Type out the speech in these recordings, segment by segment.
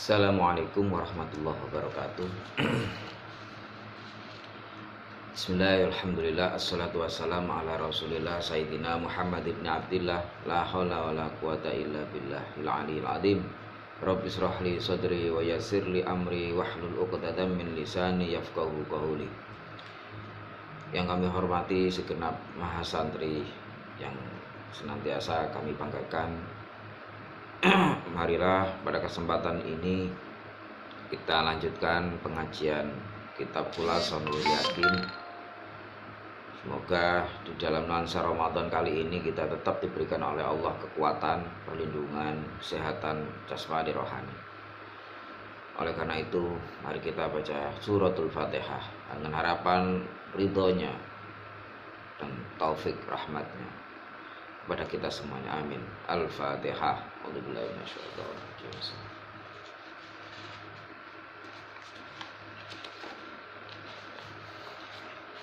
Assalamualaikum warahmatullahi wabarakatuh. Bismillahirrahmanirrahim. Assalatu wassalamu ala rasulillah Sayyidina Muhammad ibn Abdillah. La hawla wa la quwata illa billahil aliyil azim. Rabbi israh li sadri wa yassir li amri wahlul 'uqdatam min lisani yafqahu qawli. Yang kami hormati segenap mahasantri yang senantiasa kami banggakan, marilah pada kesempatan ini kita lanjutkan pengajian kitab Khulasatul Yakin. Semoga di dalam nuansa Ramadan kali ini kita tetap diberikan oleh Allah kekuatan, perlindungan, kesehatan jasmani rohani. Oleh karena itu, mari kita baca suratul Fatihah dengan harapan ridhonya dan taufik rahmatnya kepada kita semuanya, amin. Al-Fatihah.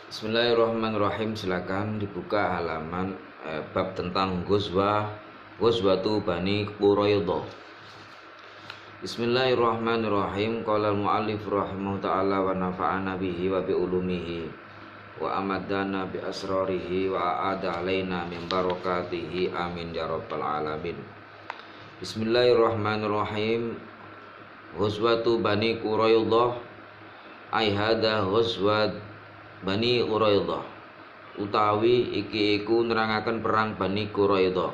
Bismillahirrahmanirrahim. Silakan dibuka halaman bab tentang Ghazwatu Bani Quraidah. Bismillahirrahmanirrahim. Qala al-muallif rahimahu ta'ala wa nafa'ana bihi wa bi ulumihi wa amadana bi asrarihi wa a'ada alaina min barakatihi, amin ya rabbal alamin. Bismillahirrahmanirrahim. Ghazwatu Bani Quraidah, ai hada ghazwat Bani Quraidah, utawi iki iku nerangaken perang Bani Quraidah.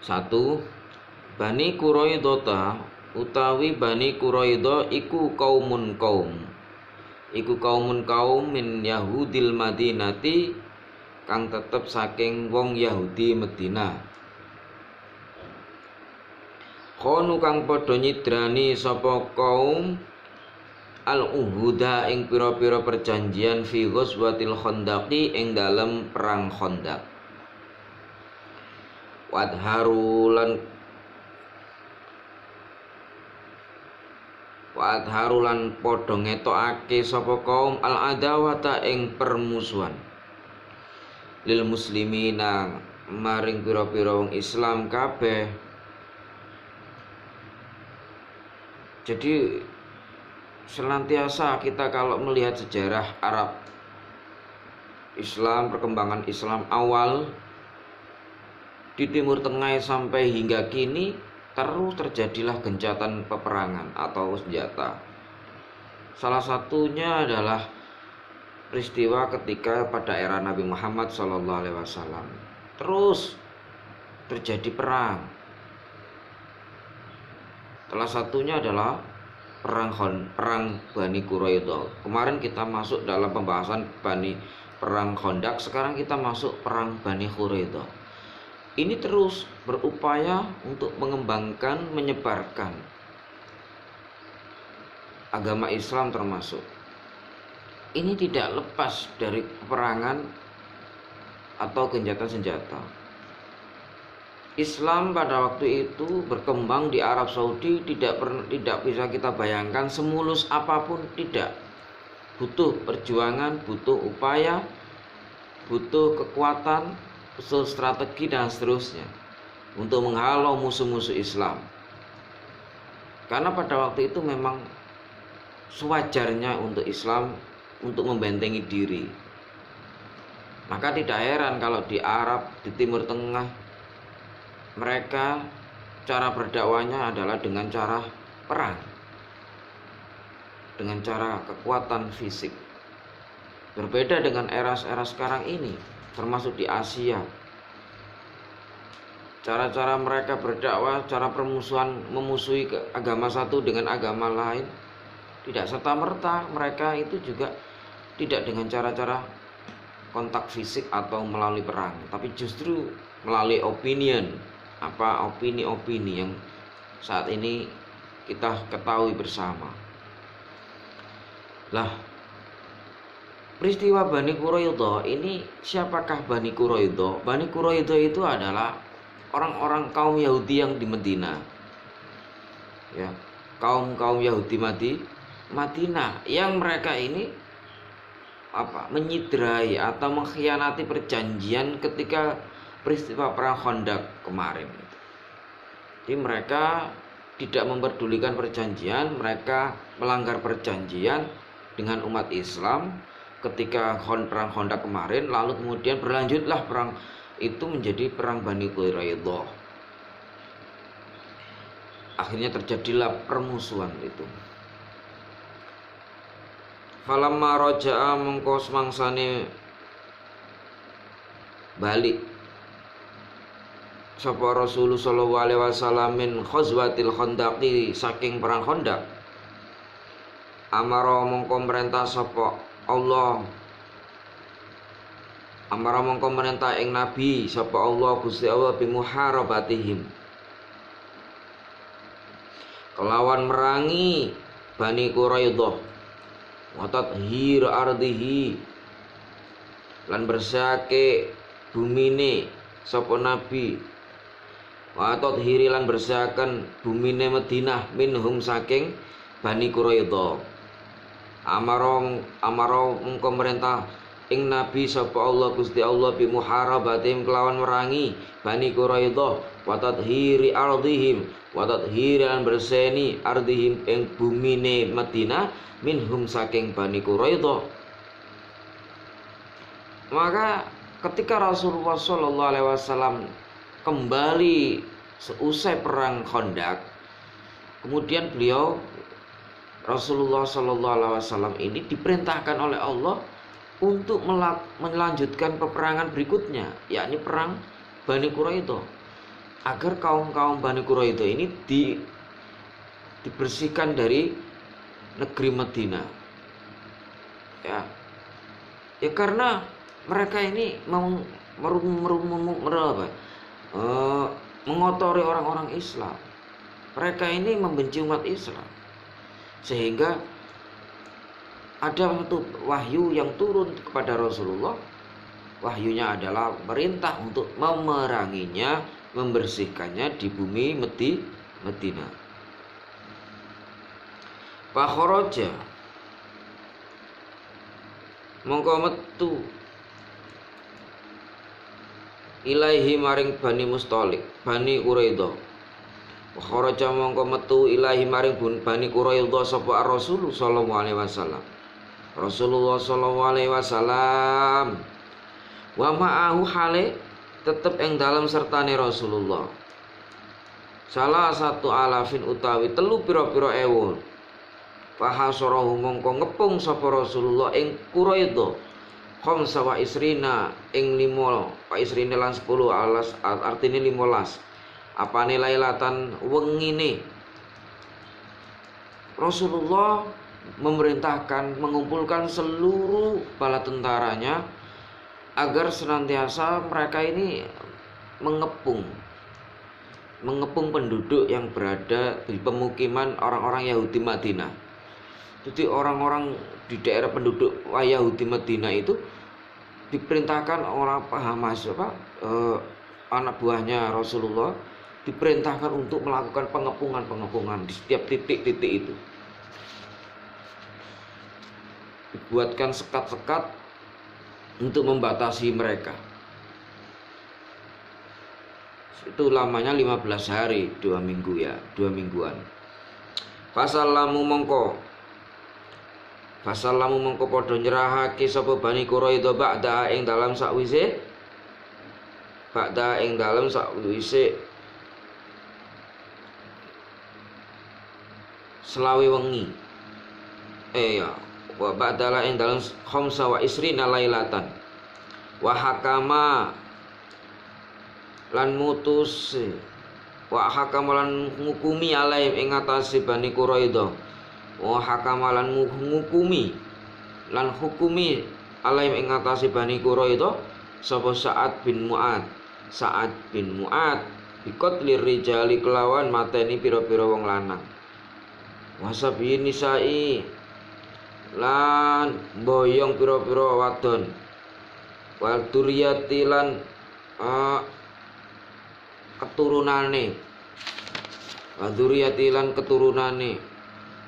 1. Bani Quraidah utawi Bani Quraidah iku kaumun kaum min Yahudil Madinati, kang tetep saking wong Yahudi Medina. Khonu kang padha nyidrani sapa kaum al-uhuda ing pira-pira perjanjian fi ghazwatil Khandaqi ing dalem perang Khandaq. Wadharulan padha ngetokake sapa kaum al-adawata ing permusuhan lil muslimina maring pira-pira wong Islam kabeh. Jadi senantiasa kita kalau melihat sejarah Arab Islam, perkembangan Islam awal di Timur Tengah sampai hingga kini, terus terjadilah gencatan peperangan atau senjata. Salah satunya adalah peristiwa ketika pada era Nabi Muhammad SAW terus terjadi perang. Salah satunya adalah perang Bani Quraidah. Kemarin kita masuk dalam pembahasan perang Khandaq, sekarang kita masuk perang Bani Quraidah. Ini terus berupaya untuk mengembangkan, menyebarkan agama Islam termasuk. Ini tidak lepas dari peperangan atau gencatan senjata. Islam pada waktu itu berkembang di Arab Saudi tidak bisa kita bayangkan semulus apapun, tidak. Butuh perjuangan, butuh upaya, butuh kekuatan, usul strategi dan seterusnya untuk menghalau musuh-musuh Islam. Karena pada waktu itu memang sewajarnya untuk Islam untuk membentengi diri. Maka tidak heran kalau di Arab, di Timur Tengah, mereka cara berdakwahnya adalah dengan cara perang, dengan cara kekuatan fisik. Berbeda dengan era-era sekarang ini, termasuk di Asia. Cara-cara mereka berdakwah, cara permusuhan, memusuhi agama satu dengan agama lain, tidak serta-merta mereka itu juga tidak dengan cara-cara kontak fisik atau melalui perang, tapi justru melalui opini-opini yang saat ini kita ketahui bersama. Lah, peristiwa Bani Quraidah ini, siapakah Bani Quraidah? Bani Quraidah itu adalah orang-orang kaum Yahudi yang di Medina. Ya, kaum Yahudi Madinah yang mereka ini menyidrai atau mengkhianati perjanjian ketika peristiwa perang Khandaq kemarin. Jadi mereka tidak memperdulikan perjanjian, mereka melanggar perjanjian dengan umat Islam ketika perang Khandaq kemarin, lalu kemudian berlanjutlah perang itu menjadi perang Bani Quraidah. Akhirnya terjadilah permusuhan itu. Falamma raja'a mengko semangsane balik sapa Rasulullah sallallahu alaihi wasallam min khazwatil Khandaqi saking perang Khandaq, amara mongko merintah sapa Allah, amara mongko merintah ing Nabi sapa Allah Gusti Allah bi muharabatihim, kelawan merangi Bani Quraidah, wa tathhir ardihi, lan bersihake bumine sapa Nabi, wa tathhiri lan bersihaken bumine Madinah minhum saking Bani Quraidah. Amaro mengko merintah ing Nabi sapa Allah Gusti Allah bi muharabatim kelawan merangi Bani Quraidah, wa tathhiri ardihim, wa tathhiri lan berseni ardihim ing bumine Madinah minhum saking Bani Quraidah. Maka ketika Rasulullah sallallahu alaihi wasallam kembali seusai perang Khandaq, kemudian beliau Rasulullah sallallahu alaihi wasallam ini diperintahkan oleh Allah untuk melanjutkan peperangan berikutnya, yakni perang Bani Quraidah, agar kaum-kaum Bani Quraidah ini dibersihkan dari negeri Madinah. Ya karena mereka ini mau mengotori orang-orang Islam. Mereka ini membenci umat Islam, sehingga ada satu wahyu yang turun kepada Rasulullah. Wahyunya adalah perintah untuk memeranginya, membersihkannya di bumi Madinah. Fakharaja mongko metu ilaihi maring Bani Mustalik, Bani Quraidah. Wa kharaja mongko metu ilaihi maring Bani Quraidah sapa Rasul sallallahu alaihi wasallam. Rasulullah sallallahu alaihi wasallam wa ma'ahu hale tetep ing dalam sertane Rasulullah salah satu alafin utawi telu pira-pira ewu. Fahasarahu mongko ngepung sapa Rasulullah ing Quraidah khamsa wa isrina ing 5 wa isrina lan 10 alas artine 15. Apane lailatan wengine Rasulullah memerintahkan mengumpulkan seluruh bala tentaranya agar senantiasa mereka ini mengepung penduduk yang berada di pemukiman orang-orang Yahudi Madinah. Jadi orang-orang di daerah penduduk Yahudi Madinah itu diperintahkan orang Hamas anak buahnya Rasulullah diperintahkan untuk melakukan pengepungan di setiap titik-titik itu. Dibuatkan sekat-sekat untuk membatasi mereka. Itu lamanya 15 hari, 2 minggu ya, 2 mingguan. Fasallamu mongko padha nyerahake sapa Bani Quraidah ba'da ing dalam sakwise selawi wengi. Wa ba'dala ing dalam khamsa wa isrina lailatan. Wa hakama lan mutus wa hakama lan ngukumi alaihim ing atase Bani Quraidah. Wa hakama lan ngukumi lan hukumi alaihim ing atase Bani Quraidah sapa Sa'ad bin Mu'ad bikotlir rijali kelawan mateni pira-pira wong lanang. Wasabi nisai lan boyong pira-pira wadon. Wal duriyati lan keturunane. Wa duriyati lan keturunane.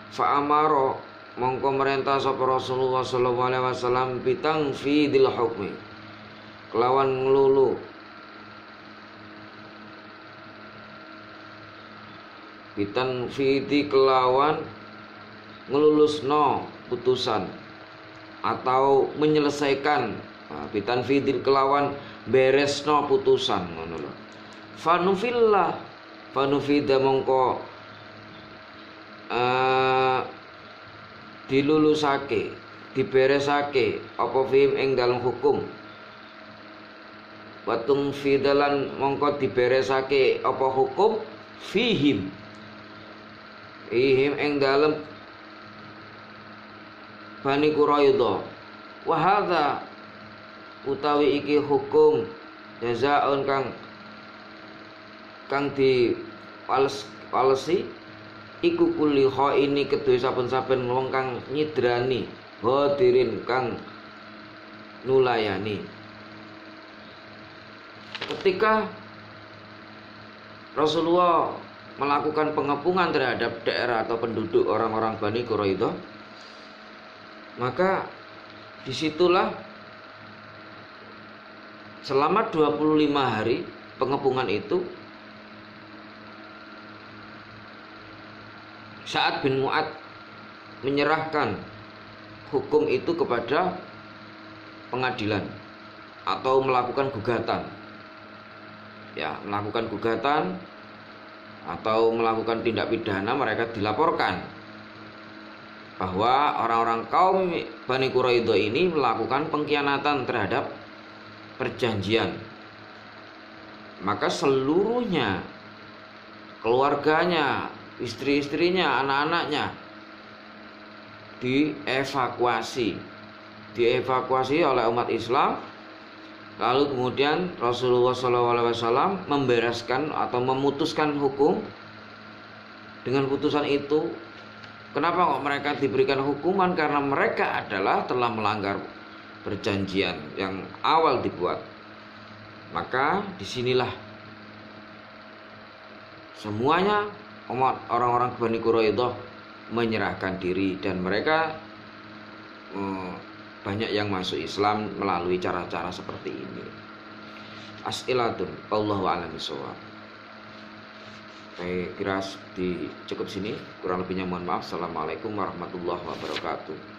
Fa amara mongko merintah sapa Rasulullah sallallahu alaihi wasallam bitang fidil hukmi kelawan nglulu bitan fidi kelawan ngelulusno putusan atau menyelesaikan bitan fidi kelawan beresno putusan ngono lho. Fanufida mongko dilulusake, diberesake apa fihim ing dalam hukum. Watung fidalan mongko diberesake apa hukum fihim ing dalam Bani Quraidah. Wa hadza utawi iki hukum jazaun kang di walesi iku kulli khaini kedue saben-saben wong kang nyidrani hadirin kang nulayani. Ketika Rasulullah melakukan pengepungan terhadap daerah atau penduduk orang-orang Bani Quraidah, maka disitulah selama 25 hari pengepungan itu Sa'ad bin Mu'adz menyerahkan hukum itu kepada pengadilan atau melakukan gugatan. Ya, melakukan gugatan atau melakukan tindak pidana, mereka dilaporkan bahwa orang-orang kaum Bani Quraidah ini melakukan pengkhianatan terhadap perjanjian. Maka seluruhnya, keluarganya, istri-istrinya, anak-anaknya dievakuasi oleh umat Islam. Lalu kemudian Rasulullah SAW membereskan atau memutuskan hukum. Dengan putusan itu, kenapa kok mereka diberikan hukuman? Karena mereka adalah telah melanggar perjanjian yang awal dibuat. Maka disinilah semuanya orang-orang Bani Quraidah menyerahkan diri, dan mereka banyak yang masuk Islam melalui cara-cara seperti ini. As'ilatun Allahu a'lam bishawab. Saya kira cukup sini, kurang lebihnya mohon maaf. Assalamualaikum warahmatullahi wabarakatuh.